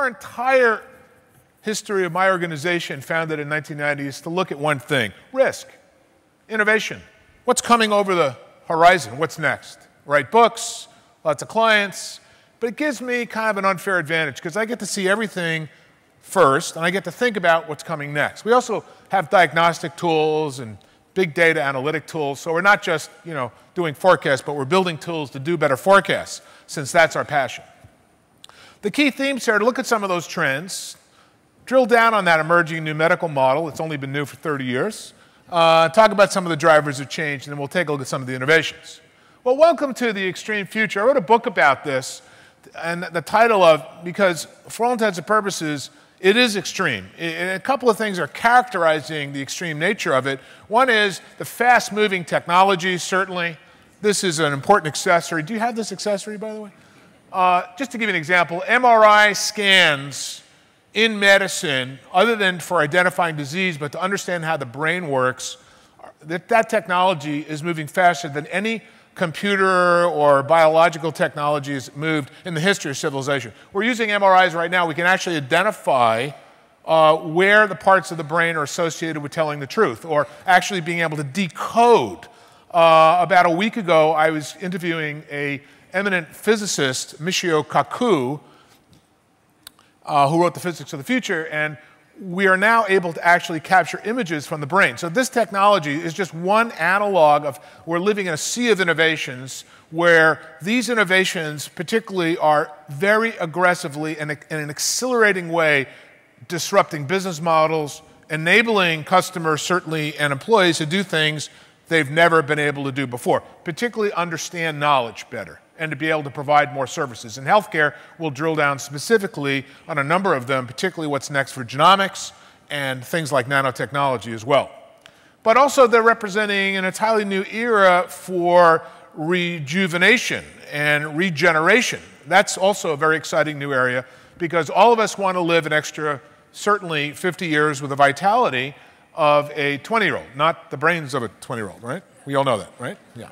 our entire history of my organization, founded in 1990, is to look at one thing: risk, innovation. What's coming over the horizon? What's next? Write books, lots of clients, but it gives me kind of an unfair advantage because I get to see everything first, and I get to think about what's coming next. We also have diagnostic tools and big data analytic tools, so we're not just doing forecasts, but we're building tools to do better forecasts, since that's our passion. The key themes here are to look at some of those trends, drill down on that emerging new medical model. It's only been new for 30 years. Talk about some of the drivers of change, and then we'll take a look at some of the innovations. Well, welcome to the extreme future. I wrote a book about this, and the title of, because for all intents and purposes, it is extreme. A couple of things are characterizing the extreme nature of it. One is the fast-moving technology, certainly. This is an important accessory. Do you have this accessory, by the way? Just to give you an example, MRI scans in medicine, other than for identifying disease, but to understand how the brain works, that technology is moving faster than any computer or biological technology has moved in the history of civilization. We're using MRIs right now. We can actually identify where the parts of the brain are associated with telling the truth, or actually being able to decode. About a week ago, I was interviewing an eminent physicist, Michio Kaku, who wrote The Physics of the Future, and we are now able to actually capture images from the brain. So this technology is just one analog of, we're living in a sea of innovations where these innovations particularly are very aggressively and in an accelerating way disrupting business models, enabling customers certainly and employees to do things they've never been able to do before, particularly understand knowledge better and to be able to provide more services. In healthcare, we'll drill down specifically on a number of them, particularly what's next for genomics and things like nanotechnology as well. But also they're representing an entirely new era for rejuvenation and regeneration. That's also a very exciting new area because all of us want to live an extra, certainly 50 years with the vitality of a 20-year-old, not the brains of a 20-year-old, right? We all know that, right? Yeah.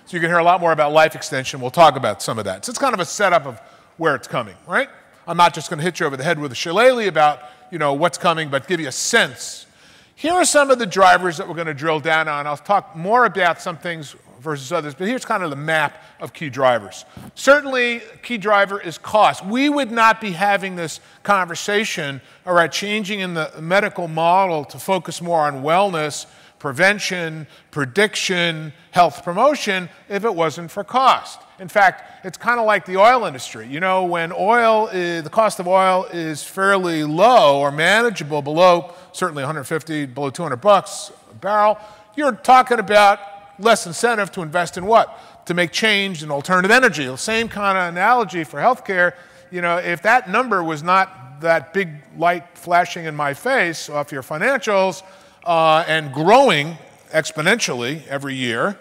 So you can hear a lot more about life extension. We'll talk about some of that. So it's kind of a setup of where it's coming, right? I'm not just going to hit you over the head with a shillelagh about, what's coming, but give you a sense. Here are some of the drivers that we're going to drill down on. I'll talk more about some things versus others, but here's kind of the map of key drivers. Certainly, a key driver is cost. We would not be having this conversation around changing in the medical model to focus more on wellness, prevention, prediction, health promotion, if it wasn't for cost. In fact, it's kind of like the oil industry. When the cost of oil is fairly low or manageable, below certainly 150, below 200 bucks a barrel, you're talking about less incentive to invest in what? To make change in alternative energy. The same kind of analogy for healthcare. If that number was not that big light flashing in my face off your financials, and growing exponentially every year,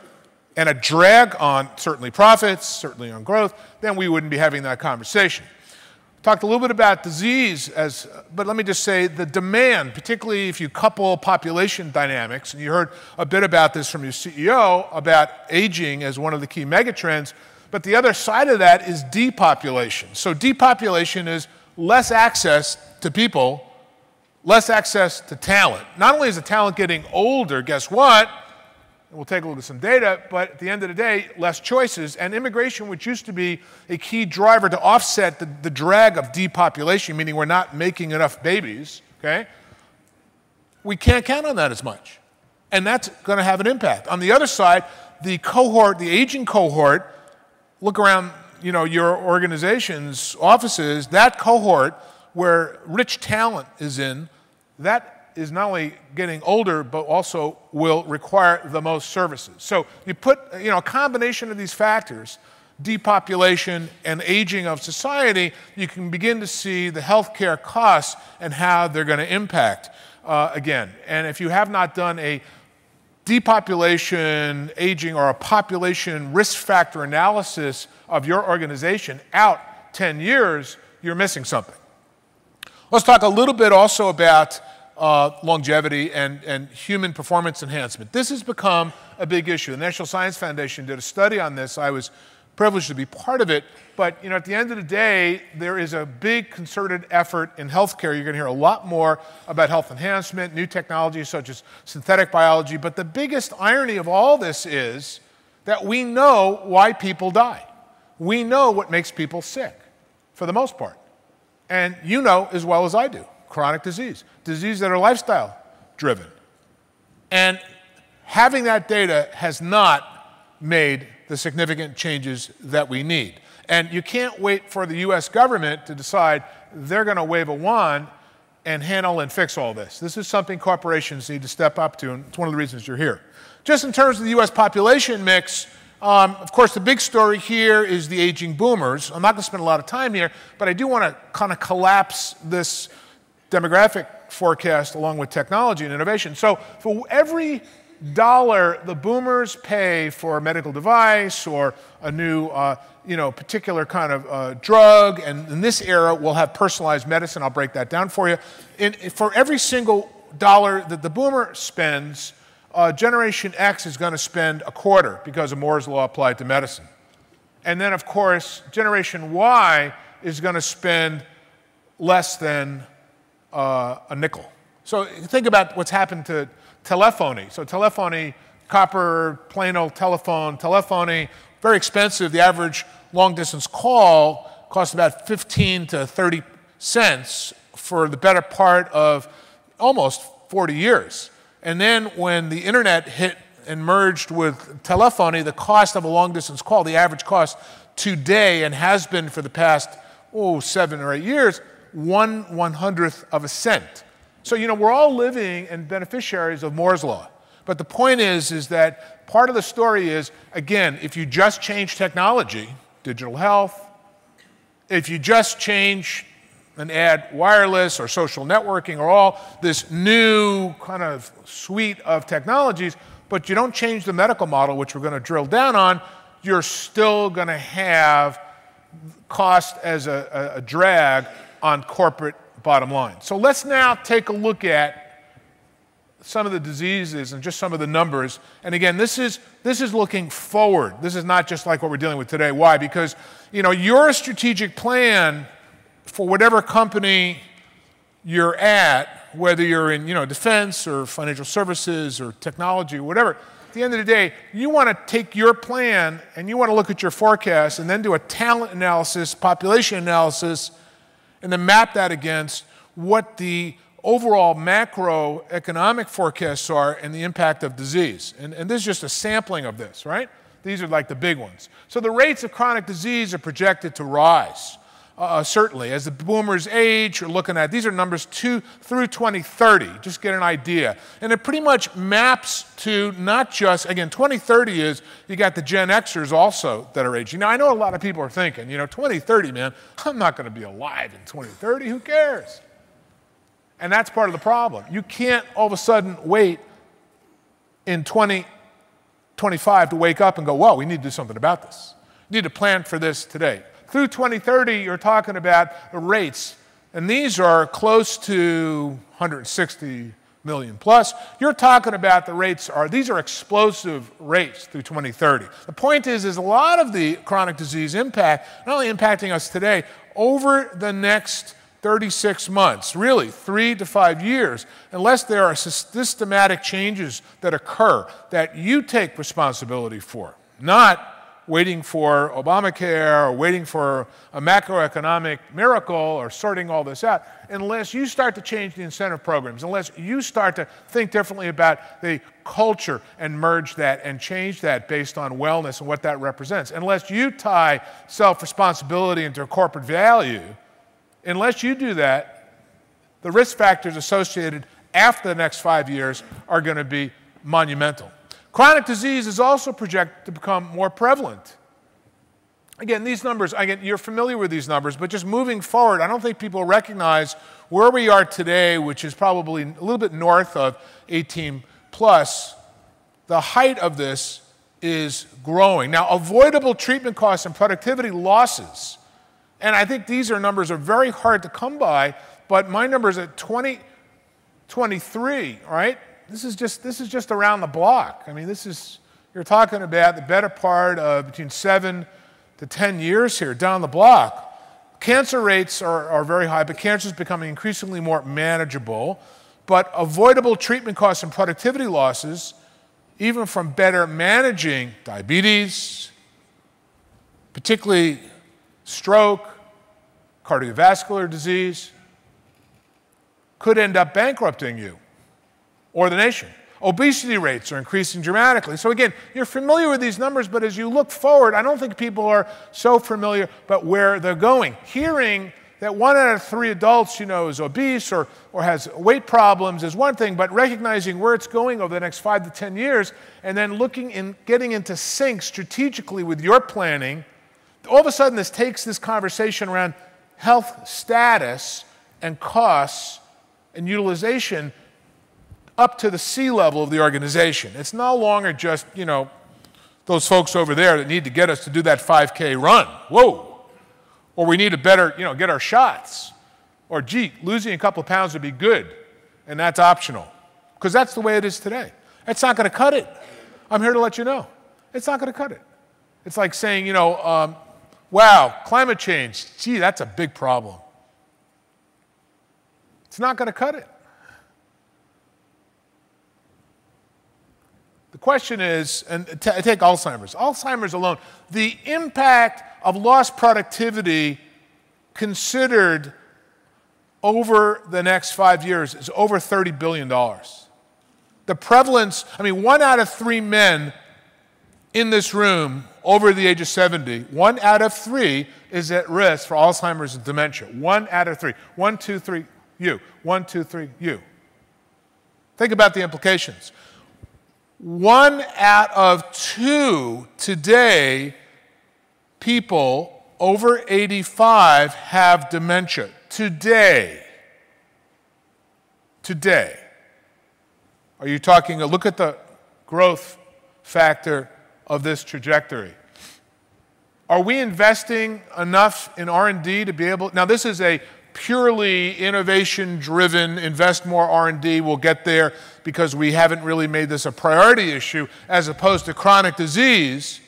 and a drag on certainly profits, certainly on growth, then we wouldn't be having that conversation. Talked a little bit about disease, but let me just say the demand, particularly if you couple population dynamics, and you heard a bit about this from your CEO, about aging as one of the key megatrends, but the other side of that is depopulation. So depopulation is less access to people, less access to talent. Not only is the talent getting older, guess what? And we'll take a look at some data, but at the end of the day, less choices. And immigration, which used to be a key driver to offset the drag of depopulation, meaning we're not making enough babies, okay? We can't count on that as much. And that's going to have an impact. On the other side, the aging cohort, look around, your organization's offices, that cohort where rich talent is in, that is not only getting older, but also will require the most services. So you put a combination of these factors, depopulation and aging of society, you can begin to see the healthcare costs and how they're going to impact again. And if you have not done a depopulation, aging, or a population risk factor analysis of your organization out 10 years, you're missing something. Let's talk a little bit also about longevity and human performance enhancement. This has become a big issue. The National Science Foundation did a study on this. I was privileged to be part of it. But at the end of the day, there is a big concerted effort in healthcare. You're going to hear a lot more about health enhancement, new technologies such as synthetic biology. But the biggest irony of all this is that we know why people die. We know what makes people sick, for the most part. And you know as well as I do, chronic diseases that are lifestyle driven. And having that data has not made the significant changes that we need. And you can't wait for the US government to decide they're going to wave a wand and handle and fix all this. This is something corporations need to step up to, and it's one of the reasons you're here. Just in terms of the US population mix, of course, the big story here is the aging boomers. I'm not going to spend a lot of time here, but I do want to kind of collapse this demographic forecast along with technology and innovation. So for every dollar the boomers pay for a medical device or a new particular kind of drug, and in this era we'll have personalized medicine. I'll break that down for you. For every single dollar that the boomer spends, Generation X is going to spend a quarter because of Moore's law applied to medicine. And then, of course, Generation Y is going to spend less than a nickel. So think about what's happened to telephony. So telephony, copper, plain old telephony, very expensive. The average long-distance call costs about 15 to 30 cents for the better part of almost 40 years. And then when the internet hit and merged with telephony, the cost of a long-distance call, the average cost today and has been for the past 7 or 8 years, 1/100th of a cent. So, we're all living and beneficiaries of Moore's law. But the point is that part of the story is, again, if you just change technology, digital health, if you just change and add wireless or social networking or all this new kind of suite of technologies, but you don't change the medical model, which we're going to drill down on, you're still going to have cost as a drag on corporate bottom line. So let's now take a look at some of the diseases and just some of the numbers. And again, this is looking forward. This is not just like what we're dealing with today. Why? Because your strategic plan for whatever company you're at, whether you're in defense or financial services or technology or whatever, at the end of the day, you want to take your plan and you want to look at your forecast and then do a talent analysis, population analysis, and then map that against what the overall macroeconomic forecasts are and the impact of disease. And this is just a sampling of this, right? These are like the big ones. So the rates of chronic disease are projected to rise, certainly. As the boomers age, you're looking at, these are numbers through 2030, just get an idea. And it pretty much maps to not just, again, 2030 is, you got the Gen Xers also that are aging. Now, I know a lot of people are thinking, 2030, man, I'm not going to be alive in 2030, who cares? And that's part of the problem. You can't all of a sudden wait in 2025 to wake up and go, whoa, we need to do something about this. You need to plan for this today. Through 2030, you're talking about the rates, and these are close to 160 million plus. You're talking about the rates these are explosive rates through 2030. The point is a lot of the chronic disease impact, not only impacting us today, over the next 36 months, really 3 to 5 years, unless there are systematic changes that occur that you take responsibility for, not waiting for Obamacare or waiting for a macroeconomic miracle or sorting all this out, unless you start to change the incentive programs, unless you start to think differently about the culture and merge that and change that based on wellness and what that represents, unless you tie self-responsibility into a corporate value. Unless you do that, the risk factors associated after the next 5 years are going to be monumental. Chronic disease is also projected to become more prevalent. Again, these numbers, you're familiar with these numbers, but just moving forward, I don't think people recognize where we are today, which is probably a little bit north of 18 plus. The height of this is growing. Now, avoidable treatment costs and productivity losses, and I think these numbers are very hard to come by, but my numbers at 2023, right? This is just around the block. You're talking about the better part of between 7 to 10 years here down the block, cancer rates are very high, but cancer is becoming increasingly more manageable. But avoidable treatment costs and productivity losses, even from better managing diabetes, particularly stroke, cardiovascular disease, could end up bankrupting you or the nation. Obesity rates are increasing dramatically. So again, you're familiar with these numbers, but as you look forward, I don't think people are so familiar about where they're going. Hearing that 1 out of 3 adults, is obese or has weight problems is one thing, but recognizing where it's going over the next 5 to 10 years and then looking and getting into sync strategically with your planning, all of a sudden this takes this conversation around health status and costs and utilization up to the C-level of the organization. It's no longer just, those folks over there that need to get us to do that 5K run. Whoa. Or we need to better, get our shots. Or, gee, losing a couple of pounds would be good, and that's optional. Because that's the way it is today. It's not going to cut it. I'm here to let you know. It's not going to cut it. It's like saying, wow, climate change, gee, that's a big problem. It's not going to cut it. The question is, and take Alzheimer's. Alzheimer's alone, the impact of lost productivity considered over the next 5 years is over $30 billion. The prevalence, 1 out of 3 men in this room over the age of 70, 1 out of 3 is at risk for Alzheimer's and dementia. 1 out of 3. 1, 2, 3, you. 1, 2, 3, you. Think about the implications. 1 out of 2 today, people over 85 have dementia. Today. Are you talking, look at the growth factor of this trajectory. Are we investing enough in R&D to be able, now this is a purely innovation-driven, invest more R&D, we'll get there because we haven't really made this a priority issue as opposed to chronic disease.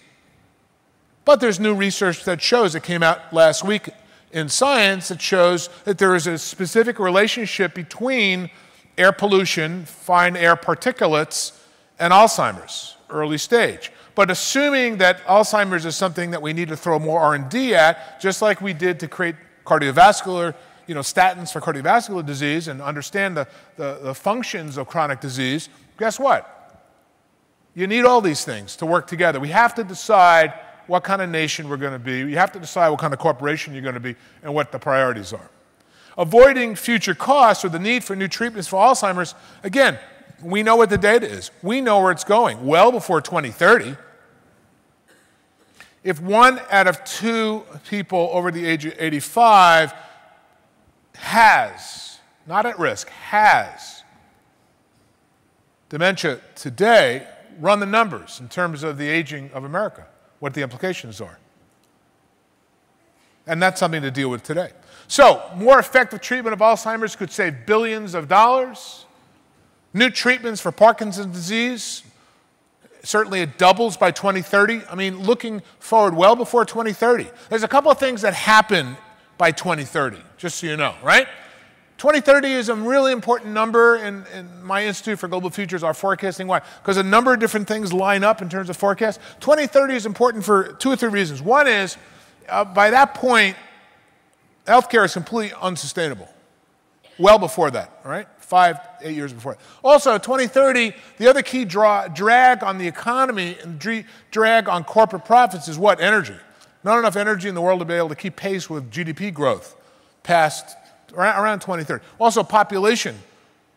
But there's new research that shows, it came out last week in Science, that shows that there is a specific relationship between air pollution, fine air particulates, and Alzheimer's, early stage. But assuming that Alzheimer's is something that we need to throw more R&D at, just like we did to create cardiovascular, statins for cardiovascular disease and understand the functions of chronic disease, guess what? You need all these things to work together. We have to decide what kind of nation we're going to be. You have to decide what kind of corporation you're going to be and what the priorities are. Avoiding future costs or the need for new treatments for Alzheimer's, again, we know what the data is. We know where it's going, well before 2030. If 1 out of 2 people over the age of 85 has, not at risk, has dementia today, run the numbers in terms of the aging of America, what the implications are. And that's something to deal with today. So, more effective treatment of Alzheimer's could save billions of dollars. New treatments for Parkinson's disease, certainly it doubles by 2030. Looking forward well before 2030. There's a couple of things that happen by 2030, just so you know, right? 2030 is a really important number, and my Institute for Global Futures are forecasting why. Because a number of different things line up in terms of forecasts. 2030 is important for 2 or 3 reasons. One is, by that point, healthcare is completely unsustainable. Well before that, all right? 5, 8 years before that. Also, 2030, the other key drag on the economy and drag on corporate profits is what? Energy. Not enough energy in the world to be able to keep pace with GDP growth past around 2030. Also, population,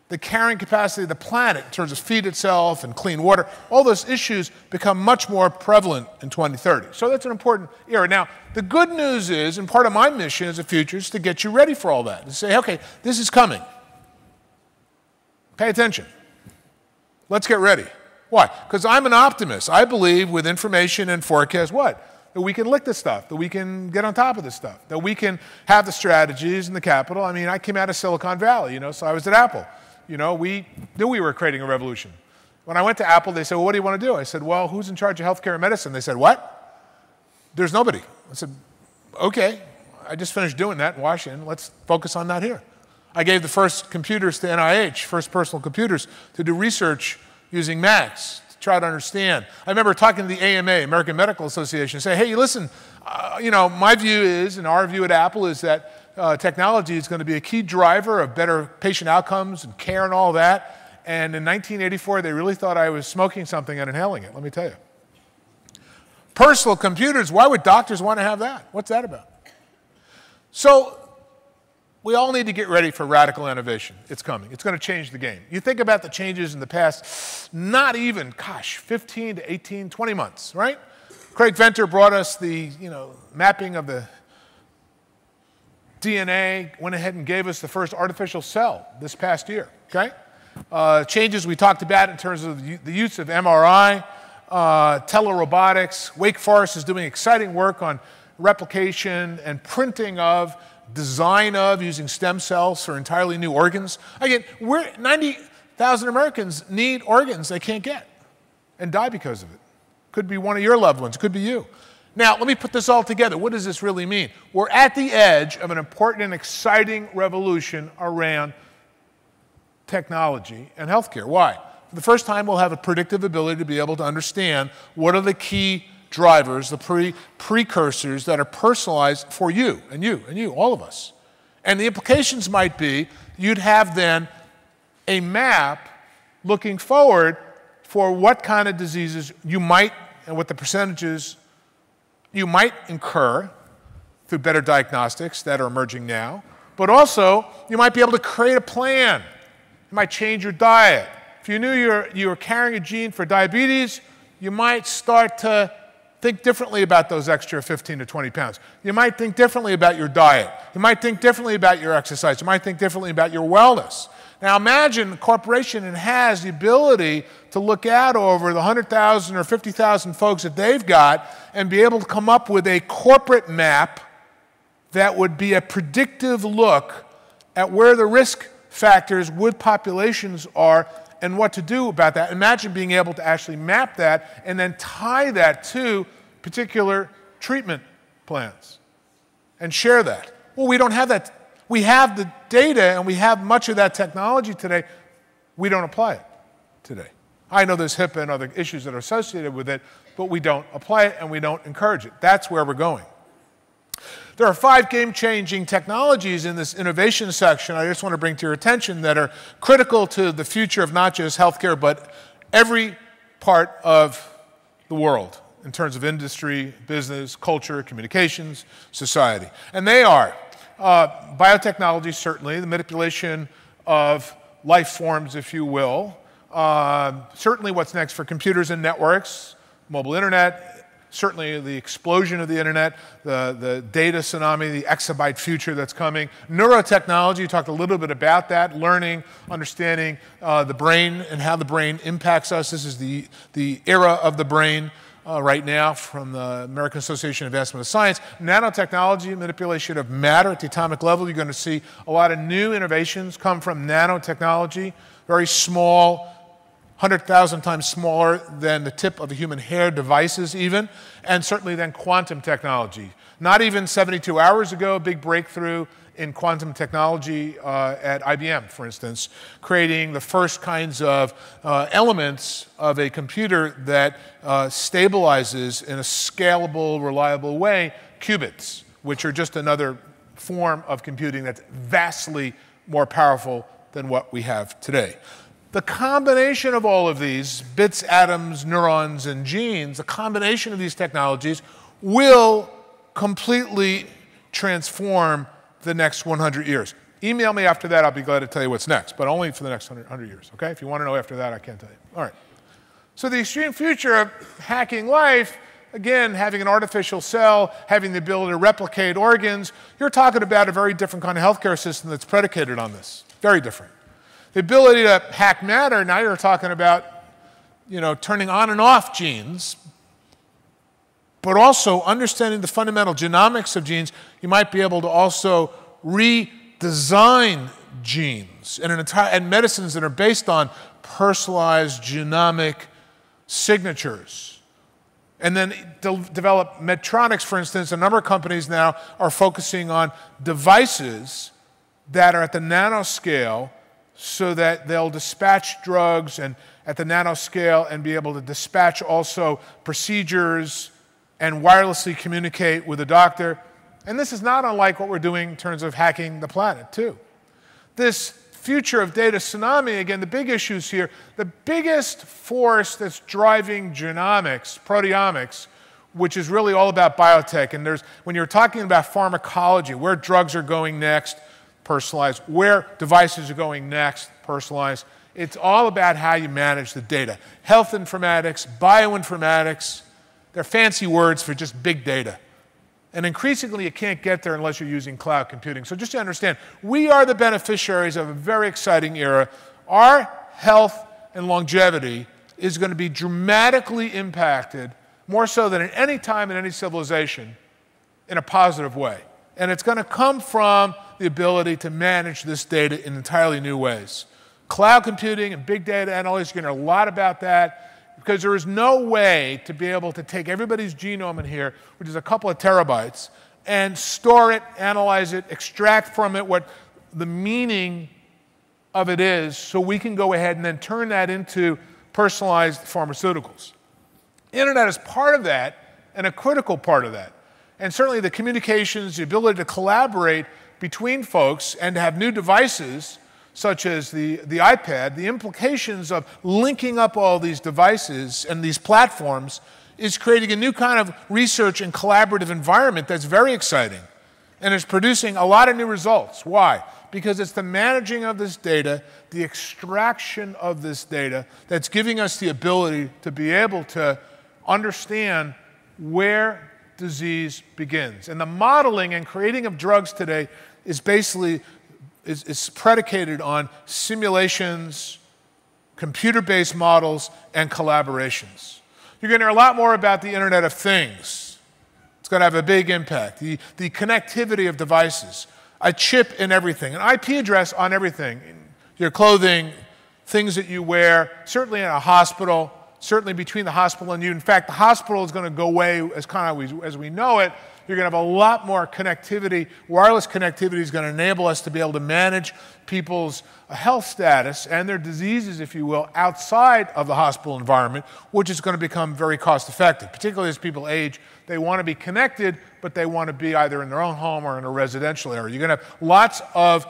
the carrying capacity of the planet in terms of feed itself and clean water, all those issues become much more prevalent in 2030. So that's an important era. Now, the good news is, and part of my mission as a future is to get you ready for all that, to say, okay, this is coming. Pay attention. Let's get ready. Why? Because I'm an optimist. I believe with information and forecast, what? That we can lick this stuff, that we can get on top of this stuff, that we can have the strategies and the capital. I came out of Silicon Valley, so I was at Apple. We knew we were creating a revolution. When I went to Apple, they said, well, what do you want to do? I said, well, who's in charge of healthcare and medicine? They said, what? there's nobody. I said, okay, I just finished doing that in Washington. Let's focus on that here. I gave the first computers to NIH, first personal computers, to do research using Macs to try to understand. I remember talking to the AMA, American Medical Association, and say, hey, listen, my view is, and our view at Apple is that technology is going to be a key driver of better patient outcomes and care and all that. And in 1984, they really thought I was smoking something and inhaling it, let me tell you. Personal computers, why would doctors want to have that? What's that about? So we all need to get ready for radical innovation. It's coming. It's going to change the game. You think about the changes in the past, not even, 15 to 18, 20 months, right? Craig Venter brought us the mapping of the DNA, went ahead and gave us the first artificial cell this past year, okay? Changes we talked about in terms of the use of MRI, telerobotics. Wake Forest is doing exciting work on replication and printing of, design of, using stem cells for entirely new organs. Again, 90,000 Americans need organs they can't get and die because of it. Could be one of your loved ones, could be you. Now, let me put this all together. What does this really mean? We're at the edge of an important and exciting revolution around technology and healthcare. Why? For the first time, we'll have a predictive ability to be able to understand what are the key drivers, the precursors that are personalized for you, and you, all of us. And the implications might be you'd have then a map looking forward for what kind of diseases you might, and what the percentages you might incur through better diagnostics that are emerging now, but also you might be able to create a plan. You might change your diet. If you knew you were carrying a gene for diabetes, you might start to think differently about those extra 15 to 20 pounds. You might think differently about your diet. You might think differently about your exercise. You might think differently about your wellness. Now imagine a corporation that has the ability to look out over the 100,000 or 50,000 folks that they've got and be able to come up with a corporate map that would be a predictive look at where the risk factors with populations are and what to do about that. Imagine being able to actually map that and then tie that to particular treatment plans and share that. Well, we don't have that. We have the data and we have much of that technology today. We don't apply it today. I know there's HIPAA and other issues that are associated with it, but we don't apply it and we don't encourage it. That's where we're going. There are 5 game-changing technologies in this innovation section I just want to bring to your attention that are critical to the future of not just healthcare, but every part of the world in terms of industry, business, culture, communications, society. And they are biotechnology, certainly, the manipulation of life forms, if you will. Certainly what's next for computers and networks, mobile internet, certainly the explosion of the internet, the data tsunami, the exabyte future that's coming. Neurotechnology, you talked a little bit about that, learning, understanding the brain and how the brain impacts us. This is the era of the brain right now from the American Association of Advancement of Science. Nanotechnology, manipulation of matter at the atomic level. You're going to see a lot of new innovations come from nanotechnology, very small, 100,000 times smaller than the tip of a human hair devices even, and certainly then quantum technology. Not even 72 hours ago, a big breakthrough in quantum technology at IBM, for instance, creating the first kinds of elements of a computer that stabilizes in a scalable, reliable way qubits, which are just another form of computing that's vastly more powerful than what we have today. The combination of all of these, bits, atoms, neurons, and genes, the combination of these technologies will completely transform the next 100 years. Email me after that, I'll be glad to tell you what's next, but only for the next 100 years, okay? If you want to know after that, I can't tell you. All right. So the extreme future of hacking life, again, having an artificial cell, having the ability to replicate organs, you're talking about a very different kind of healthcare system that's predicated on this. Very different. The ability to hack matter, now you're talking about, turning on and off genes, but also understanding the fundamental genomics of genes. You might be able to also redesign genes and medicines that are based on personalized genomic signatures And then develop Medtronics, for instance. A number of companies now are focusing on devices that are at the nanoscale so that they'll dispatch drugs and at the nanoscale and be able to dispatch also procedures and wirelessly communicate with a doctor. And this is not unlike what we're doing in terms of hacking the planet, too. This future of data tsunami, again, the big issues here, the biggest force that's driving genomics, proteomics, which is really all about biotech. And when you're talking about pharmacology, where drugs are going next, personalized, where devices are going next, personalized, it's all about how you manage the data. Health informatics, bioinformatics, they're fancy words for just big data. And increasingly, you can't get there unless you're using cloud computing. So just to understand, we are the beneficiaries of a very exciting era. Our health and longevity is going to be dramatically impacted, more so than at any time in any civilization, in a positive way. And it's going to come from the ability to manage this data in entirely new ways. Cloud computing and big data analytics, you're going to hear a lot about that, because there is no way to be able to take everybody's genome in here, which is a couple of terabytes, and store it, analyze it, extract from it what the meaning of it is, so we can go ahead and then turn that into personalized pharmaceuticals. The internet is part of that and a critical part of that. And certainly the communications, the ability to collaborate between folks and to have new devices such as the iPad, the implications of linking up all these devices and these platforms is creating a new kind of research and collaborative environment that's very exciting. And it's producing a lot of new results. Why? Because it's the managing of this data, the extraction of this data, that's giving us the ability to be able to understand where disease begins. And the modeling and creating of drugs today is basically is predicated on simulations, computer-based models, and collaborations. You're going to hear a lot more about the Internet of Things. It's going to have a big impact. The connectivity of devices, a chip in everything, an IP address on everything, your clothing, things that you wear, certainly in a hospital, certainly between the hospital and you. In fact, the hospital is going to go away as we know it. You're going to have a lot more connectivity. Wireless connectivity is going to enable us to be able to manage people's health status and their diseases, if you will, outside of the hospital environment, which is going to become very cost effective. Particularly as people age, they want to be connected, but they want to be either in their own home or in a residential area. You're going to have lots of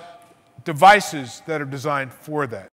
devices that are designed for that.